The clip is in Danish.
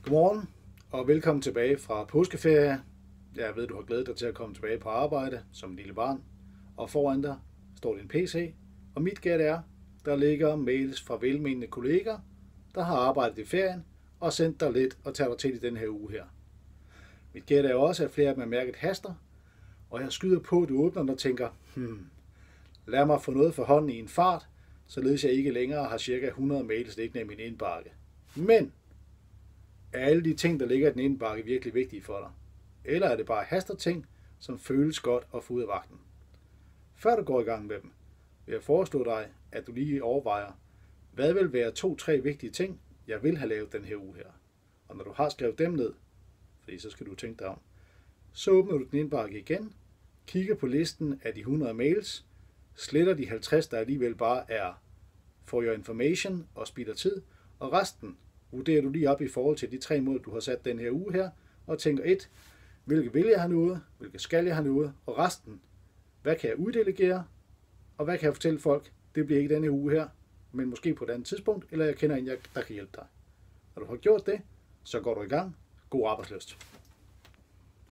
Godmorgen og velkommen tilbage fra påskeferie. Jeg ved, du har glædet dig til at komme tilbage på arbejde som en lille barn. Og foran dig står din PC, og mit gæt er, der ligger mails fra velmenende kolleger, der har arbejdet i ferien og sendt dig lidt og tager dig til i den her uge her. Mit gæt er også, at flere af dem er mærket haster, og jeg skyder på, at du åbner den og tænker, lad mig få noget for hånden i en fart, således jeg ikke længere har cirka 100 mails liggende i min indbakke. Men er alle de ting, der ligger i den indbakke, virkelig vigtige for dig? Eller er det bare hasterting, som føles godt at få ud af vagten? Før du går i gang med dem, vil jeg foreslå dig, at du lige overvejer, hvad vil være 2-3 vigtige ting, jeg vil have lavet den her uge her. Og når du har skrevet dem ned, fordi så skal du tænke dig om, så åbner du den indbakke igen, kigger på listen af de 100 mails, sletter de 50, der alligevel bare er for your information og spilder tid, og resten vurderer du lige op i forhold til de 3 mål, du har sat den her uge her, og tænker 1, hvilke vil jeg have nu ude, hvilke skal jeg have nu ude, og resten, hvad kan jeg uddelegere, og hvad kan jeg fortælle folk, det bliver ikke denne uge her, men måske på et andet tidspunkt, eller jeg kender en, der kan hjælpe dig. Når du har gjort det, så går du i gang. God arbejdslyst.